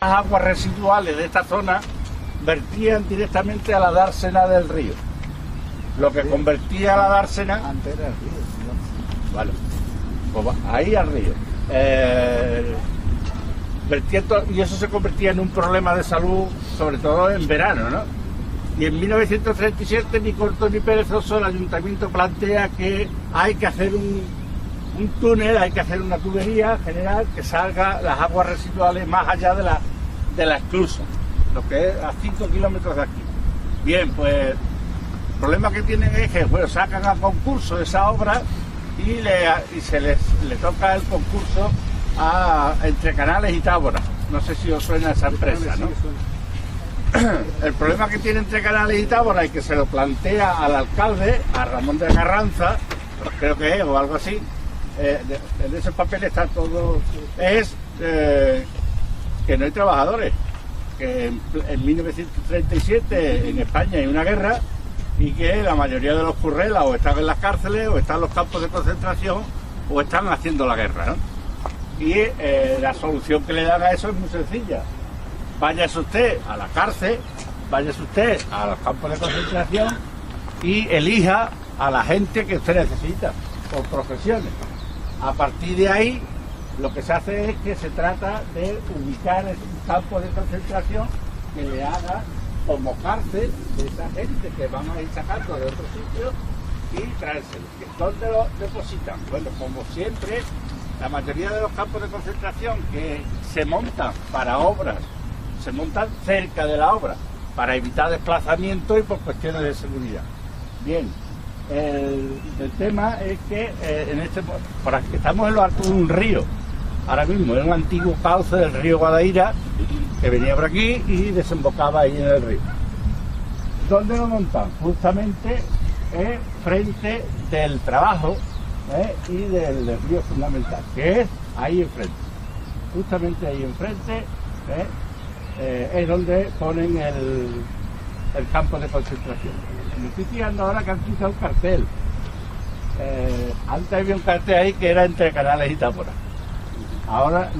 Las aguas residuales de esta zona vertían directamente a la dársena del río. Lo que convertía a la dársena... Antes era el río. Vale, pues ahí al río. Y eso se convertía en un problema de salud, sobre todo en verano, ¿no? Y en 1937, ni corto ni perezoso, el ayuntamiento plantea que hay que hacer un túnel, hay que hacer una tubería general que salga las aguas residuales más allá de la esclusa, lo que es a 5 kilómetros de aquí. Bien, pues el problema que tienen es que sacan a concurso esa obra y se le toca el concurso entre Canales y Tábora. No sé si os suena esa empresa, ¿no? El problema que tiene entre Canales y Tábora y que se lo plantea al alcalde, a Ramón de Carranza, creo que es, o algo así, en esos papeles está todo, es que no hay trabajadores, que en 1937 en España hay una guerra y que la mayoría de los currelas o están en las cárceles o están en los campos de concentración o están haciendo la guerra, ¿no? Y la solución que le dan a eso es muy sencilla. Váyase usted a la cárcel, váyase usted a los campos de concentración y elija a la gente que usted necesita, por profesiones. A partir de ahí, lo que se hace es que se trata de ubicar un campo de concentración que le haga como cárcel de esa gente que van a ir sacando de otros sitios y traérselo. ¿Dónde lo depositan? Bueno, como siempre, la mayoría de los campos de concentración que se montan para obras, se montan cerca de la obra para evitar desplazamiento y por cuestiones de seguridad. Bien, el tema es que por aquí estamos en lo alto de un río, ahora mismo es un antiguo cauce del río Guadaira que venía por aquí y desembocaba ahí en el río. ¿Dónde lo montan? Justamente frente del trabajo y del río fundamental, que es ahí enfrente, justamente ahí enfrente. Es donde ponen el campo de concentración. Me estoy fijando ahora que han quitado un cartel. Antes había un cartel ahí que era entre Canales y Tábora. Ahora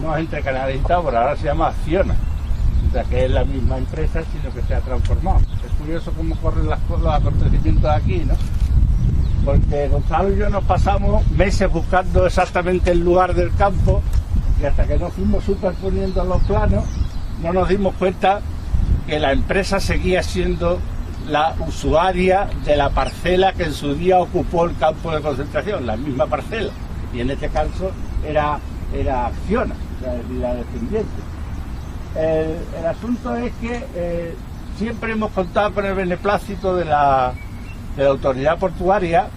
no es entre Canales y Tábora, ahora se llama Acciona. O sea que es la misma empresa, sino que se ha transformado. Es curioso cómo corren los acontecimientos aquí, ¿no? Porque Gonzalo y yo nos pasamos meses buscando exactamente el lugar del campo y hasta que nos fuimos superponiendo los planos no nos dimos cuenta que la empresa seguía siendo la usuaria de la parcela que en su día ocupó el campo de concentración, la misma parcela, y en este caso era Acciona, la descendiente. El asunto es que siempre hemos contado con el beneplácito de la autoridad portuaria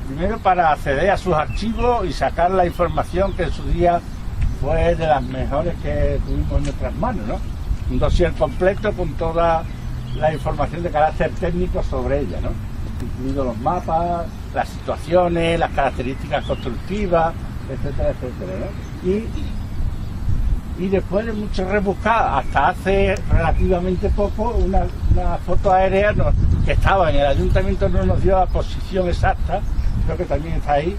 primero para acceder a sus archivos y sacar la información que en su día fue de las mejores que tuvimos en nuestras manos, ¿no? Un dossier completo con toda la información de carácter técnico sobre ella, ¿no? Incluidos los mapas, las situaciones, las características constructivas, etcétera, etcétera, ¿no? Y después de mucho rebuscar, hasta hace relativamente poco, una foto aérea que estaba en el ayuntamiento no nos dio la posición exacta, creo que también está ahí,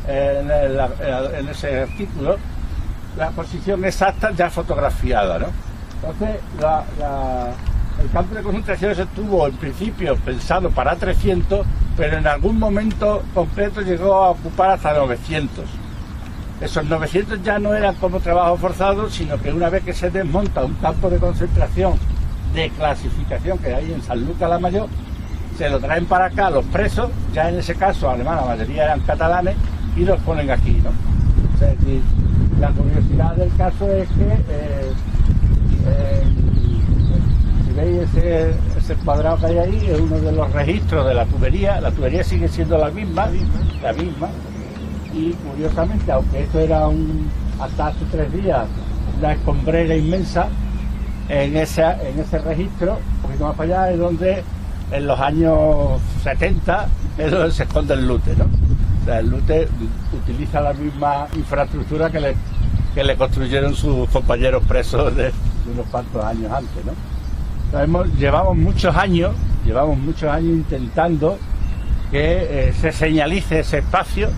en ese artículo, la posición exacta ya fotografiada, ¿no? Entonces, el campo de concentración estuvo en principio pensado para 300, pero en algún momento concreto llegó a ocupar hasta 900. Esos 900 ya no eran como trabajo forzado, sino que una vez que se desmonta un campo de concentración de clasificación que hay en San Lucas la Mayor, se lo traen para acá los presos, ya en ese caso además la mayoría eran catalanes, y los ponen aquí, ¿no? O sea, la curiosidad del caso es que si veis ese cuadrado que hay ahí, es uno de los registros de la tubería sigue siendo la misma, y curiosamente, aunque esto era hasta hace 3 días una escombrera inmensa, en ese registro, un poquito más para allá, es donde en los años 70 es donde se esconde el Lute, ¿no? O sea, el Lute utiliza la misma infraestructura que le construyeron sus compañeros presos de unos cuantos años antes, ¿no? Entonces, llevamos muchos años intentando que se señalice ese espacio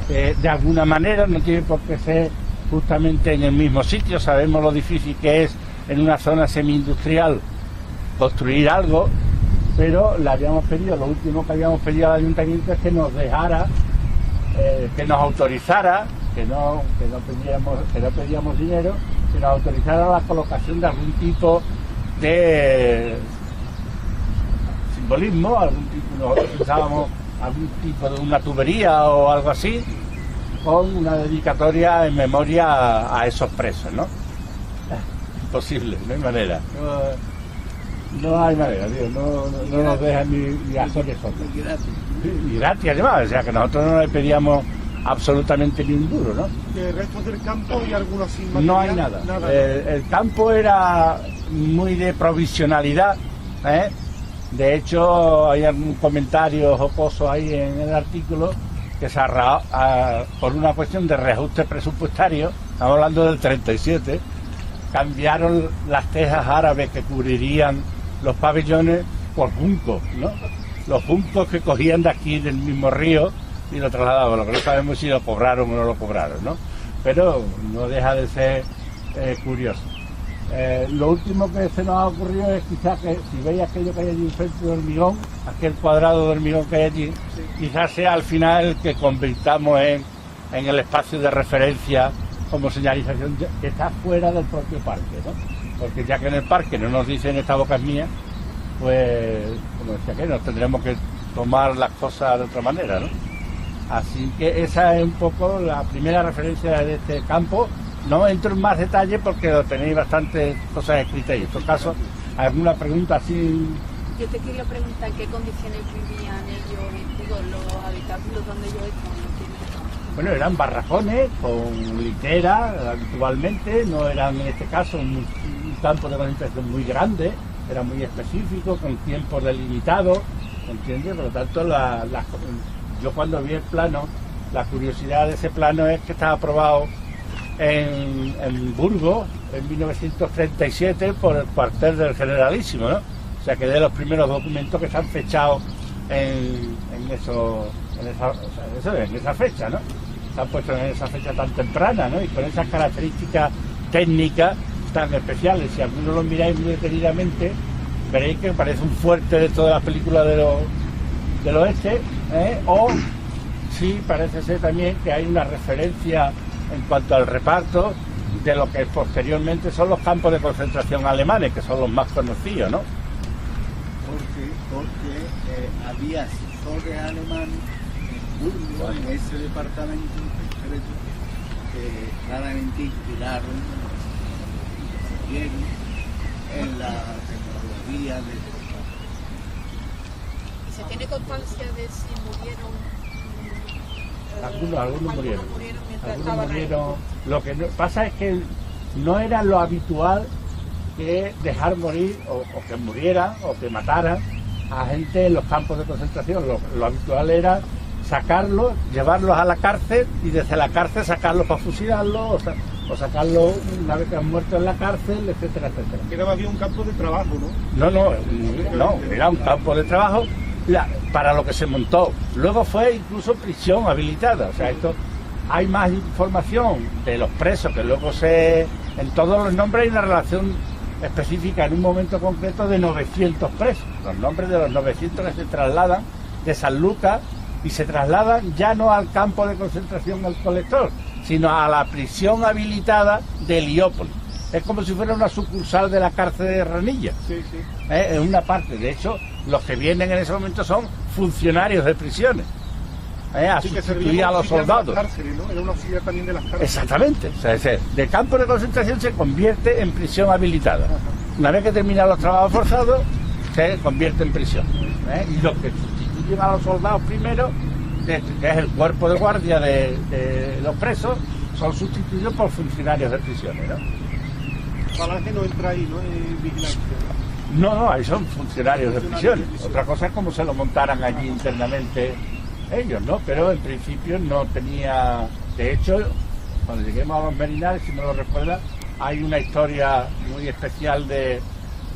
de alguna manera, no tiene por qué ser justamente en el mismo sitio. Sabemos lo difícil que es en una zona semi-industrial construir algo, pero le habíamos pedido, lo último que habíamos pedido al ayuntamiento es que nos dejara, que nos autorizara, que no pedíamos dinero, que nos autorizara la colocación de algún tipo de simbolismo, nosotros pensábamos algún tipo de una tubería o algo así, con una dedicatoria en memoria a esos presos, ¿no? Imposible, no hay manera. No hay manera, tío, no nos dejan ni hacer eso. Y gratis además, o sea que nosotros no le pedíamos absolutamente ni un duro, ¿no? ¿De restos del campo y algunos sin material? No hay nada. El campo era muy de provisionalidad, ¿eh? De hecho, hay algún comentario jocoso ahí en el artículo que se por una cuestión de reajuste presupuestario, estamos hablando del 37, cambiaron las tejas árabes que cubrirían los pabellones por juncos, ¿no? Los juncos que cogían de aquí del mismo río y lo trasladaban. Lo que no sabemos si lo cobraron o no lo cobraron, ¿no? Pero no deja de ser curioso. Lo último que se nos ha ocurrido es quizás que si veis aquello que hay allí frente de hormigón, aquel cuadrado de hormigón que hay allí, sí, quizás sea al final el que convirtamos en el espacio de referencia como señalización que está fuera del propio parque, ¿no? Porque ya que en el parque no nos dicen esta boca es mía, pues, como decía que nos tendremos que tomar las cosas de otra manera, ¿no? Así que esa es un poco la primera referencia de este campo. No entro en más detalle porque lo tenéis bastantes cosas escritas y en estos casos, ¿alguna pregunta así? Yo te quería preguntar qué condiciones vivían ellos, digo, los habitantes donde ellos estaban. Bueno, eran barracones con litera habitualmente, no eran en este caso un campo de concentración muy grande, era muy específico, con tiempos delimitados, ¿entiendes? Por lo tanto, yo cuando vi el plano, la curiosidad de ese plano es que estaba aprobado en Burgos en 1937 por el cuartel del Generalísimo, ¿no? O sea que de los primeros documentos que están fechados en esa fecha, ¿no? Se han puesto en esa fecha tan temprana, ¿no? Y con esas características técnicas tan especiales. Si algunos lo miráis muy detenidamente, veréis que parece un fuerte de todas las películas del oeste, o sí parece ser también que hay una referencia en cuanto al reparto de lo que posteriormente son los campos de concentración alemanes, que son los más conocidos, ¿no? Porque había asesores alemanes en Burgos, en ese departamento secreto, que claramente inspiraron en la tecnología de... ¿Y se tiene constancia de si murieron? Algunos murieron. Algunos murieron. Lo que pasa es que no era lo habitual que dejar morir o que murieran o que mataran a gente en los campos de concentración. Lo habitual era sacarlos, llevarlos a la cárcel y desde la cárcel sacarlos para fusilarlos o sacarlos una vez que han muerto en la cárcel, etcétera, etcétera. Era más bien un campo de trabajo, ¿no? No, era un campo de trabajo para lo que se montó. Luego fue incluso prisión habilitada. O sea, esto hay más información de los presos que luego en todos los nombres hay una relación específica en un momento concreto de 900 presos. Los nombres de los 900 que se trasladan de San Lucas y se trasladan ya no al campo de concentración del Colector, sino a la prisión habilitada de Heliópolis. Es como si fuera una sucursal de la cárcel de Ranilla. Sí, sí. En una parte. De hecho, los que vienen en ese momento son funcionarios de prisiones. A sustituir a los soldados. Cárceles, ¿no? Era una auxiliar también de las cárceles. Exactamente. O sea, de campo de concentración se convierte en prisión habilitada. Una vez que terminan los trabajos forzados, se convierte en prisión. Y los que sustituyen a los soldados primero, que es el cuerpo de guardia de los presos, son sustituidos por funcionarios de prisiones, ¿no? Falange no entra ahí, ¿no? Vigilancia. No, ahí son funcionarios de prisiones. Otra cosa es cómo se lo montaran allí internamente ellos, ¿no? Pero en principio no tenía... De hecho, cuando lleguemos a los Merinares, si no lo recuerdan, hay una historia muy especial de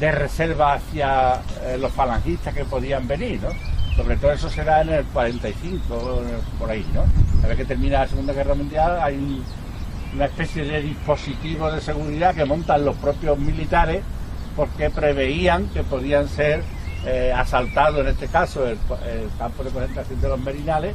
reserva hacia los falangistas que podían venir, ¿no? Sobre todo eso será en el 45, por ahí, ¿no? A ver que termina la Segunda Guerra Mundial, hay una especie de dispositivo de seguridad que montan los propios militares porque preveían que podían ser asaltados, en este caso el campo de concentración de los Merinales,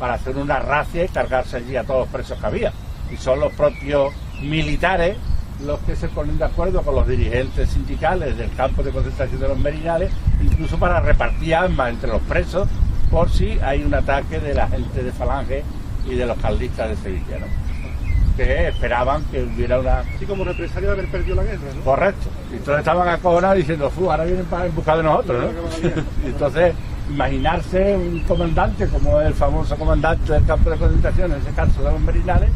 para hacer una racia y cargarse allí a todos los presos que había. Y son los propios militares los que se ponen de acuerdo con los dirigentes sindicales del campo de concentración de los Merinales, incluso para repartir armas entre los presos por si hay un ataque de la gente de Falange y de los carlistas de Sevilla, ¿no? Que esperaban que hubiera una... Así como represalia de haber perdido la guerra, ¿no? Correcto. Y entonces estaban acojonados diciendo, ahora vienen en busca de nosotros, ¿no? Y entonces, imaginarse un comandante, como el famoso comandante del campo de concentración, en ese caso de los Merinales,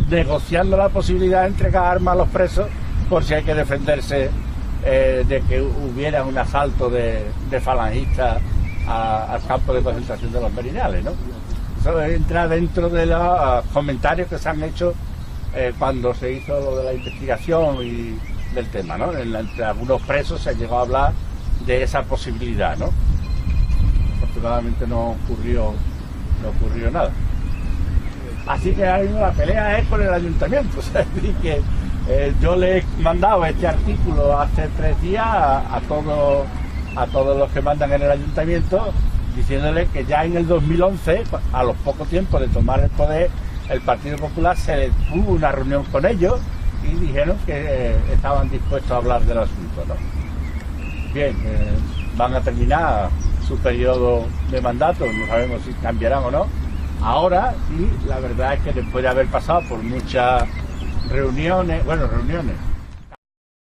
negociando la posibilidad de entregar armas a los presos por si hay que defenderse de que hubiera un asalto de falangistas al campo de concentración de los Merinales, ¿no? Eso entra dentro de los comentarios que se han hecho cuando se hizo lo de la investigación y del tema, ¿no? Entre algunos presos se llegó a hablar de esa posibilidad, ¿no? Afortunadamente no ocurrió nada. Así que ahora mismo la pelea es con el ayuntamiento, ¿sabes? Y que yo le he mandado este artículo hace 3 días a todos los que mandan en el ayuntamiento, diciéndole que ya en el 2011, a los pocos tiempos de tomar el poder, el Partido Popular se tuvo una reunión con ellos y dijeron que estaban dispuestos a hablar del asunto, ¿no? Bien, van a terminar su periodo de mandato, no sabemos si cambiarán o no ahora, y la verdad es que después de haber pasado por muchas reuniones,